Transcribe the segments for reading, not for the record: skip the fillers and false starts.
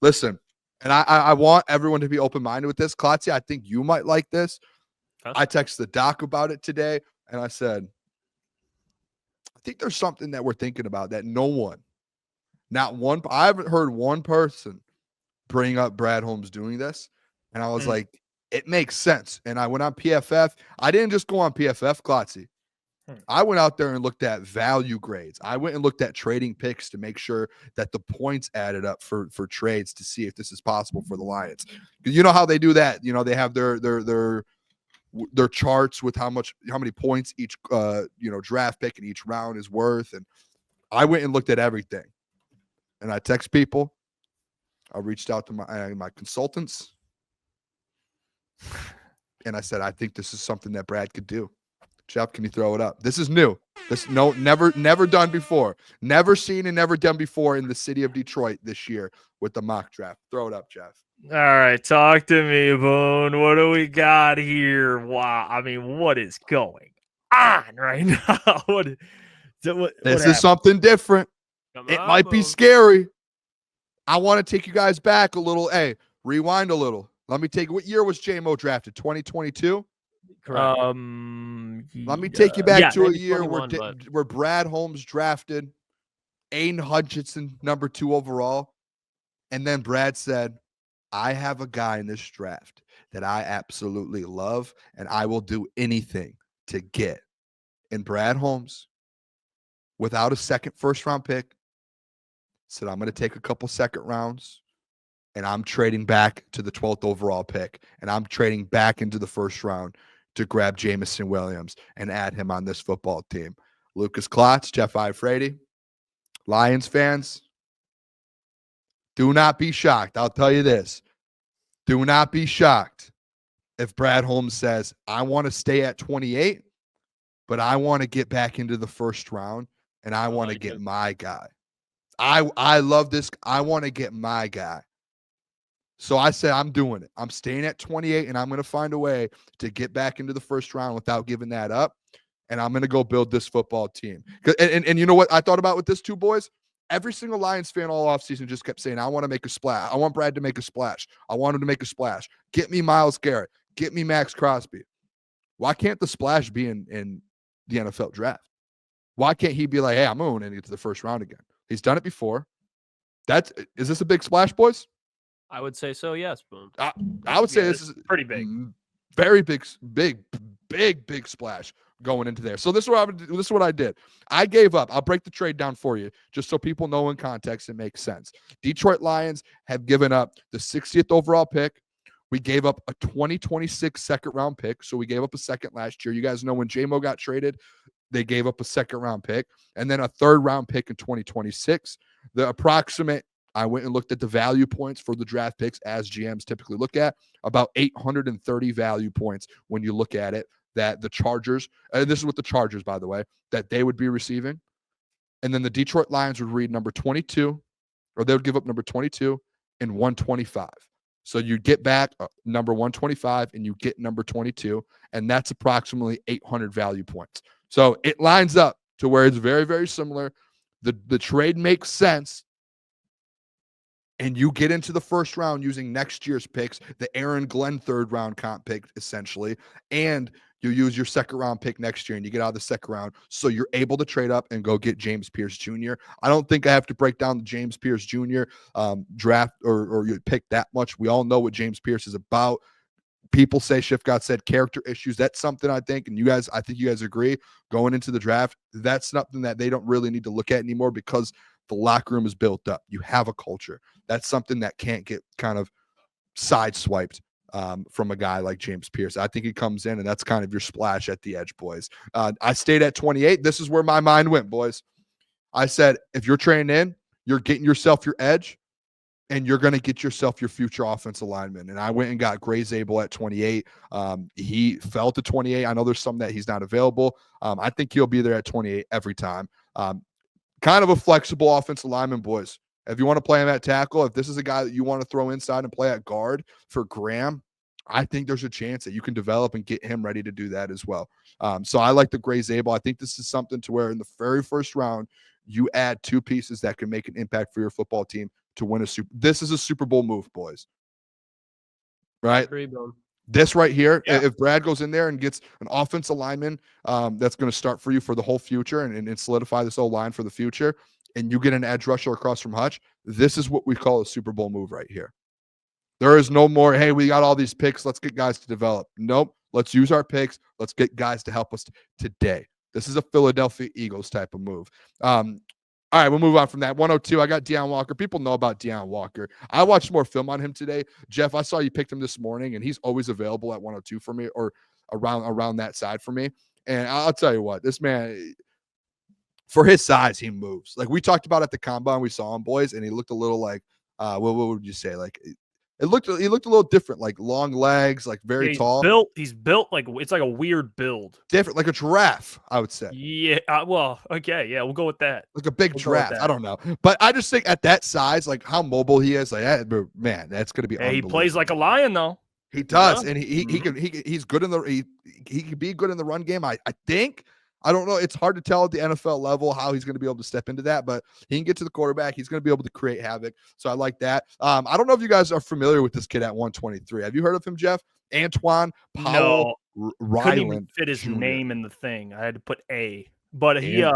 Listen, and I want everyone to be open-minded with this. Klotz, I think you might like this. Huh? I texted the doc about it today, and I said, I think there's something that we're thinking about that I haven't heard one person bring up Brad Holmes doing this. And I was like, it makes sense. And I went on PFF. I didn't just go on PFF, Klotzy. I went out there and looked at value grades. I went and looked at trading picks to make sure that the points added up for trades to see if this is possible for the Lions. You know how they do that. You know, they have their charts with how many points each draft pick in each round is worth. And I went and looked at everything. And I text people. I reached out to my consultants. And I said, I think this is something that Brad could do. Jeff, can you throw it up? This is new. Never done before. Never seen and never done before in the city of Detroit this year with the mock draft. Throw it up, Jeff. All right, talk to me, Boone. What do we got here? Wow, I mean, what is going on right now? This is something different. It might be scary. I want to take you guys back a little. Hey, rewind a little. Let me take. What year was J-Mo drafted? 2022. Correct. Let me take you back to a year where Brad Holmes drafted Aiden Hutchinson, number 2 overall. And then Brad said, I have a guy in this draft that I absolutely love, and I will do anything to get. And Brad Holmes, without a second first-round pick, said, I'm going to take a couple second rounds, and I'm trading back to the 12th overall pick, and I'm trading back into the first round to grab Jameson Williams and add him on this football team. Lukas Klotz, Jeff Iafrate, Lions fans, do not be shocked. I'll tell you this. Do not be shocked if Brad Holmes says, I want to stay at 28, but I want to get back into the first round, and I want to get my guy. I love this. I want to get my guy. So I said, I'm doing it. I'm staying at 28, and I'm going to find a way to get back into the first round without giving that up. And I'm going to go build this football team. And you know what I thought about with this, two boys? Every single Lions fan all offseason just kept saying, I want to make a splash. I want Brad to make a splash. I want him to make a splash. Get me Myles Garrett. Get me Max Crosby. Why can't the splash be in the NFL draft? Why can't he be like, hey, I'm moving into the first round again? He's done it before. Is this a big splash, boys? I would say so, yes. Boom. I would say this is pretty big. Very big splash going into there. So this is what I did. I gave up. I'll break the trade down for you just so people know in context it makes sense. Detroit Lions have given up the 60th overall pick. We gave up a 2026 second round pick. So we gave up a second last year. You guys know when J-Mo got traded, they gave up a second round pick and then a third round pick in 2026. The approximate, I went and looked at the value points for the draft picks as GMs typically look at, about 830 value points when you look at it, that the Chargers, and this is what the Chargers, by the way, that they would be receiving. And then the Detroit Lions would read number 22, or they would give up number 22 and 125. So you get back number 125 and you get number 22, and that's approximately 800 value points. So it lines up to where it's very, very similar. The trade makes sense. And you get into the first round using next year's picks, the Aaron Glenn third round comp pick, essentially, and you use your second round pick next year and you get out of the second round. So you're able to trade up and go get James Pearce Jr. I don't think I have to break down the James Pearce Jr. Draft or you pick that much. We all know what James Pearce is about. People say Schiff got said character issues. That's something I think, and I think you guys agree going into the draft. That's something that they don't really need to look at anymore because the locker room is built up. You have a culture. That's something that can't get kind of sideswiped from a guy like James Pearce. I think he comes in, and that's kind of your splash at the edge, boys. I stayed at 28. This is where my mind went, boys. I said, if you're trading in, you're getting yourself your edge, and you're going to get yourself your future offensive lineman. And I went and got Gray Zabel at 28. He fell to 28. I know there's some that he's not available. I think he'll be there at 28 every time. Kind of a flexible offensive lineman, boys. If you want to play him at tackle, if this is a guy that you want to throw inside and play at guard for Graham, I think there's a chance that you can develop and get him ready to do that as well. So I like the Gray Zabel. I think this is something to where in the very first round, you add two pieces that can make an impact for your football team to win a Super. This is a Super Bowl move, boys. Right? Agree, Boone. This right here, Yeah. if Brad goes in there and gets an offensive lineman that's going to start for you for the whole future and solidify this O-line for the future, and you get an edge rusher across from Hutch, this is what we call a Super Bowl move right here. There is no more, hey, we got all these picks. Let's get guys to develop. Nope. Let's use our picks. Let's get guys to help us today. This is a Philadelphia Eagles type of move. All right, we'll move on from that. 102, I got Deion Walker. People know about Deion Walker. I watched more film on him today. Jeff, I saw you picked him this morning, and he's always available at 102 for me or around that side for me. And I'll tell you what, this man, for his size, he moves. Like we talked about at the combine, we saw him, boys, and he looked a little like, what would you say? Like he looked a little different, like long legs, like very he's tall. He's built like it's like a weird build. Different, like a giraffe, I would say. Yeah. Well, okay. Yeah, we'll go with that. Like a big We'll go with giraffe. that. I don't know. But I just think at that size, like how mobile he is, like man, that's gonna be Hey, he unbelievable. plays like a lion though. He does, Yeah. and he's good in the he can be good in the run game. I think. I don't know. It's hard to tell at the NFL level how he's going to be able to step into that, but he can get to the quarterback. He's going to be able to create havoc. So I like that. I don't know if you guys are familiar with this kid at 123. Have you heard of him, Jeff? Antoine Powell Couldn't even Ryland fit his Jr. name in the thing. I had to put A. But he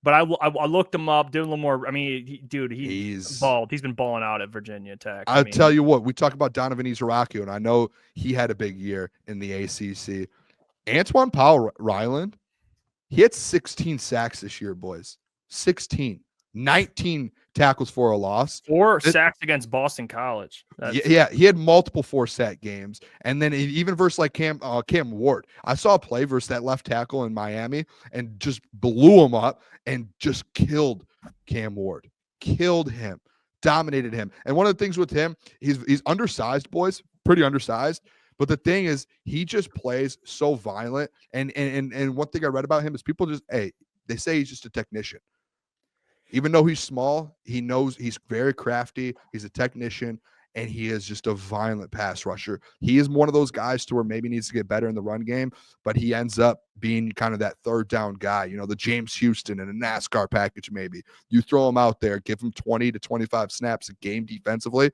but I looked him up, did a little more. I mean, he's balled. He's been balling out at Virginia Tech. I'll tell you what, we talk about Donovan Izaraku, and I know he had a big year in the ACC. Antoine Powell Ryland, he had 16 sacks this year, boys. 16. 19 tackles for a loss. 4 sacks against Boston College. Yeah, he had multiple 4-sack games. And then even versus like Cam Ward. I saw a play versus that left tackle in Miami and just blew him up and just killed Cam Ward. Killed him. Dominated him. And one of the things with him, he's undersized, boys. Pretty undersized. But the thing is, he just plays so violent. And one thing I read about him is people just, they say he's just a technician. Even though he's small, he knows he's very crafty. He's a technician, and he is just a violent pass rusher. He is one of those guys to where maybe needs to get better in the run game, but he ends up being kind of that third down guy, the James Houston in a NASCAR package maybe. You throw him out there, give him 20 to 25 snaps a game defensively,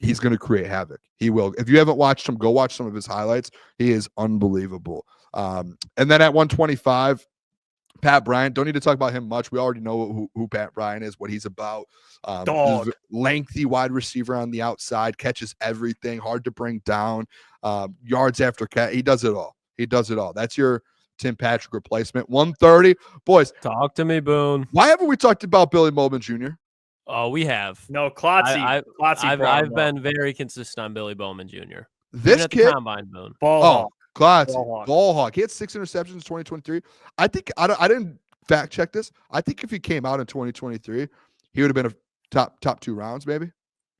he's going to create havoc. He will. If you haven't watched him, go watch some of his highlights. He is unbelievable. And then at 125, Pat Bryant. Don't need to talk about him much. We already know who Pat Bryant is, what he's about. Dog. Lengthy wide receiver on the outside, catches everything, hard to bring down. Yards after catch. He does it all. That's your Tim Patrick replacement. 130. Boys. Talk to me, Boone. Why haven't we talked about Billy Bowman Jr.? Oh, we have. No, Klotzy. I've been very consistent on Billy Bowman Jr. This kid. Combine, Boone. Klotz, ball hawk. He had 6 interceptions in 2023. I think I didn't fact check this. I think if he came out in 2023, he would have been a top 2 rounds, maybe.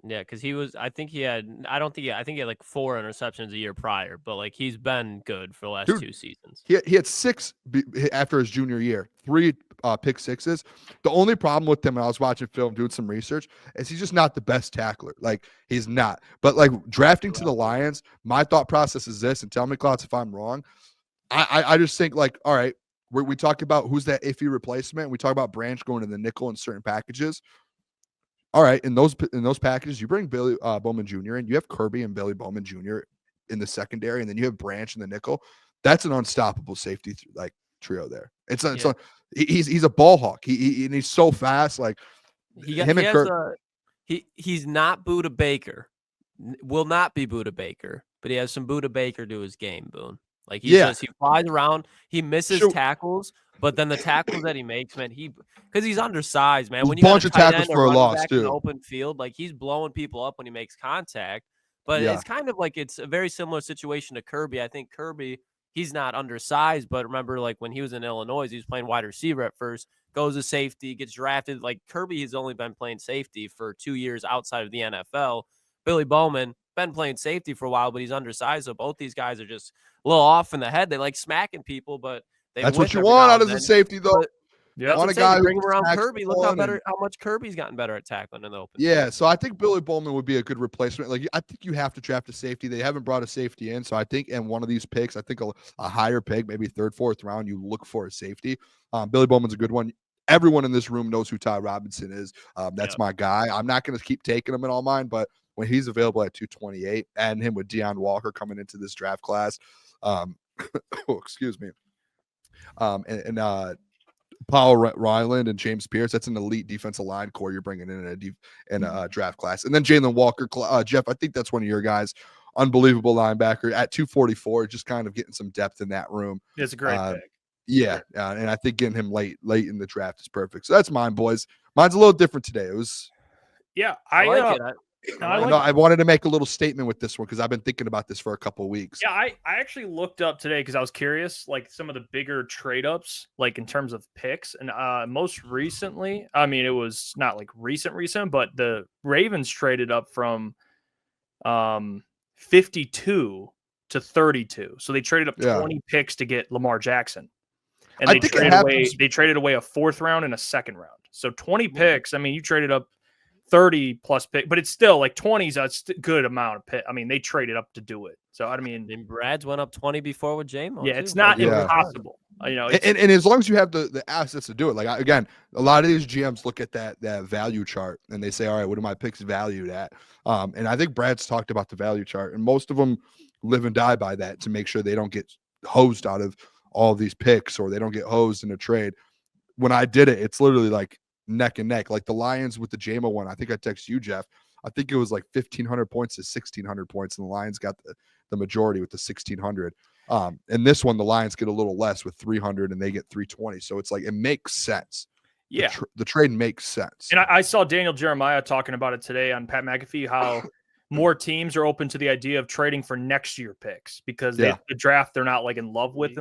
Yeah, because I think he had like 4 interceptions a year prior, but like he's been good for the last 2 seasons. He had 6 after his junior year, 3 pick sixes. The only problem with him, when I was watching film, doing some research, is he's just not the best tackler. Like he's not. But like drafting to the Lions, my thought process is this, and tell me, Klotz, if I'm wrong. I just think like, all right, we talk about who's that iffy replacement. We talk about Branch going to the nickel in certain packages. All right, in those packages, you bring Billy Bowman Jr. in. You have Kirby and Billy Bowman Jr. in the secondary, and then you have Branch in the nickel. That's an unstoppable safety trio there. He's a ball hawk. He's so fast. Like he's not Buda Baker. Will not be Buda Baker, but he has some Buda Baker to his game, Boone. Like he flies around, he misses tackles, but then the tackles that he makes, man, because he's undersized, man. When you bunch of tackles for a loss too, in the open field, like he's blowing people up when he makes contact. But it's kind of like it's a very similar situation to Kirby. I think Kirby, he's not undersized, but remember, like when he was in Illinois, he was playing wide receiver at first, goes to safety, gets drafted. Like Kirby has only been playing safety for 2 years outside of the NFL. Billy Bowman been playing safety for a while, but he's undersized. So both these guys are just a little off in the head. They like smacking people, but that's what you want out of the safety, though. Yeah, want a guy bring him around Kirby. Look how much Kirby's gotten better at tackling in the open. Yeah, so I think Billy Bowman would be a good replacement. Like I think you have to draft a safety. They haven't brought a safety in, so I think in one of these picks, I think a higher pick, maybe 3rd, 4th round, you look for a safety. Billy Bowman's a good one. everyone in this room knows who Ty Robinson is. That's my guy. I'm not going to keep taking him in all mine, but when he's available at 228, and him with Deion Walker coming into this draft class, excuse me, Paul Ryland and James Pearce, that's an elite defensive line core you're bringing in a draft class. And then Jalen Walker, Jeff, I think that's one of your guys. Unbelievable linebacker at 244, just kind of getting some depth in that room. It's a great pick. Yeah, and I think getting him late in the draft is perfect. So that's mine, boys. Mine's a little different today. It was, I like it. I wanted to make a little statement with this one because I've been thinking about this for a couple of weeks. Yeah, I actually looked up today because I was curious, like some of the bigger trade ups, like in terms of picks. And most recently, I mean, it was not like recent, but the Ravens traded up from 52 to 32. So they traded up 20 picks to get Lamar Jackson. And they traded away a 4th round and a 2nd round. So 20 picks. I mean, you traded up 30 plus pick, but it's still like 20 is a good amount of pick. I mean, they traded up to do it. So I mean, and Brad's went up 20 before with JMO. Yeah, it's not impossible. You know, and as long as you have the assets to do it. Like again, a lot of these GMs look at that value chart and they say, all right, what are my picks valued at? And I think Brad's talked about the value chart, and most of them live and die by that to make sure they don't get hosed out of all these picks or they don't get hosed in a trade. When I did it, it's literally like neck and neck. Like the Lions with the JMO one, I think I texted you, Jeff. I think it was like 1,500 points to 1,600 points, and the Lions got the majority with the 1,600. And this one, the Lions get a little less with 300, and they get 320. So it's like it makes sense. Yeah, the trade makes sense. And I saw Daniel Jeremiah talking about it today on Pat McAfee, how more teams are open to the idea of trading for next year picks because the draft they're not like in love with.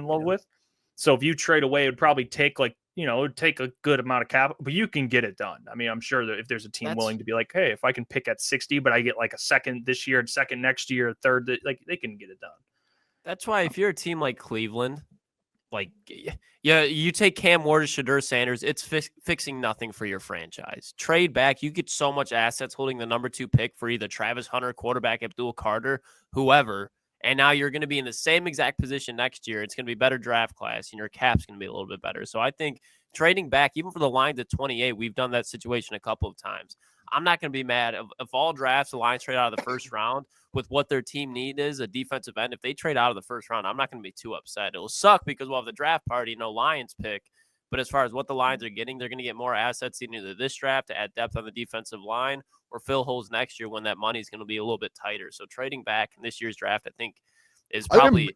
So if you trade away, it would probably take like, you know, it would take a good amount of capital, but you can get it done. I mean, I'm sure that if there's a team willing to be like, hey, if I can pick at 60, but I get like a 2nd this year, 2nd next year, 3rd, like they can get it done. That's why if you're a team like Cleveland, like, you take Cam Ward or Shadur Sanders, it's fixing nothing for your franchise. Trade back, you get so much assets holding the number 2 pick for either Travis Hunter, quarterback, Abdul Carter, whoever. And now you're going to be in the same exact position next year. It's going to be a better draft class, and your cap's going to be a little bit better. So I think trading back, even for the Lions at 28, we've done that situation a couple of times. I'm not going to be mad. If all drafts, the Lions trade out of the 1st round with what their team need is, a defensive end, if they trade out of the 1st round, I'm not going to be too upset. It'll suck because we'll have the draft party, no Lions pick. But as far as what the Lions are getting, they're going to get more assets in either this draft to add depth on the defensive line or fill holes next year when that money is going to be a little bit tighter. So trading back in this year's draft, I think, is probably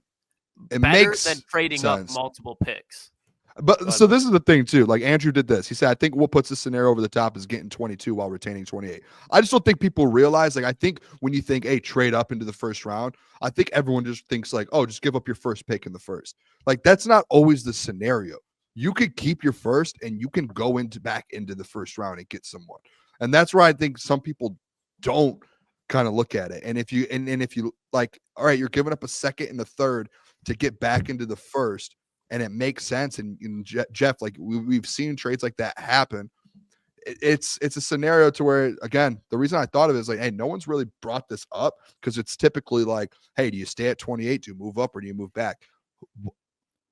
better than trading up multiple picks. But so this is the thing too. Like Andrew did this. He said, I think what puts the scenario over the top is getting 22 while retaining 28. I just don't think people realize, like, I think when you think, hey, trade up into the 1st round, I think everyone just thinks like, oh, just give up your 1st pick in the 1st. Like that's not always the scenario. You could keep your 1st and you can go back into the 1st round and get someone. And that's where I think some people don't kind of look at it. And if you like, all right, you're giving up a 2nd and a 3rd to get back into the 1st, and it makes sense. And Jeff, like we've seen trades like that happen. It's a scenario to where, again, the reason I thought of it is like, hey, no one's really brought this up because it's typically like, hey, do you stay at 28? Do you move up or do you move back?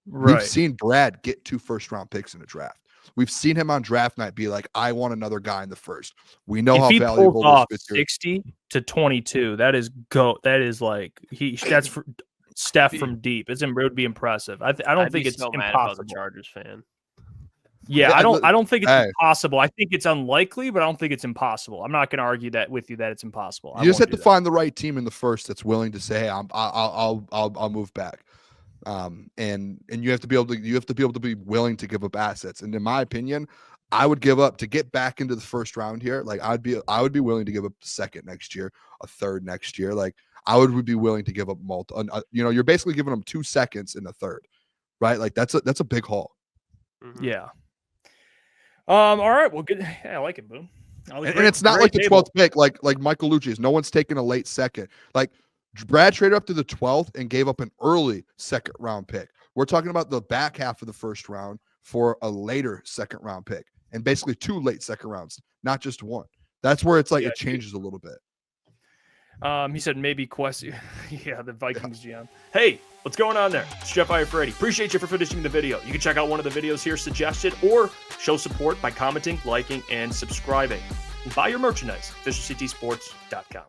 Right. We've seen Brad get 2 1st-round picks in a draft. We've seen him on draft night be like, I want another guy in the 1st. We know how valuable off 60 to 22. That is like that's for Steph from deep. It would be impressive. I don't think it's so impossible. I'm a Chargers fan. Yeah, I don't think it's impossible. I think it's unlikely, but I don't think it's impossible. I'm not going to argue that with you that it's impossible. You just have to find the right team in the 1st that's willing to say, hey, I'll move back. And you have to be able to be willing to give up assets. And in my opinion, I would give up to get back into the 1st round here. Like I would be willing to give up the 2nd next year, a 3rd next year. Like I would be willing to give up you're basically giving them 2 seconds in a 3rd, right? Like that's a big haul. Mm-hmm. Yeah. All right. Well, good. Yeah, I like it, Boom. And it's not like the 12th pick, like Michael Lucci's. No one's taking a late 2nd. Like Brad traded up to the 12th and gave up an early 2nd round pick. We're talking about the back half of the 1st round for a later 2nd round pick, and basically 2 late 2nd rounds, not just 1. That's where it's like it changes a little bit. He said maybe Quest. Yeah, the Vikings GM. Hey, what's going on there? It's Jeff Iafrate. Appreciate you for finishing the video. You can check out one of the videos here suggested or show support by commenting, liking, and subscribing. And buy your merchandise, FisherCTSports.com.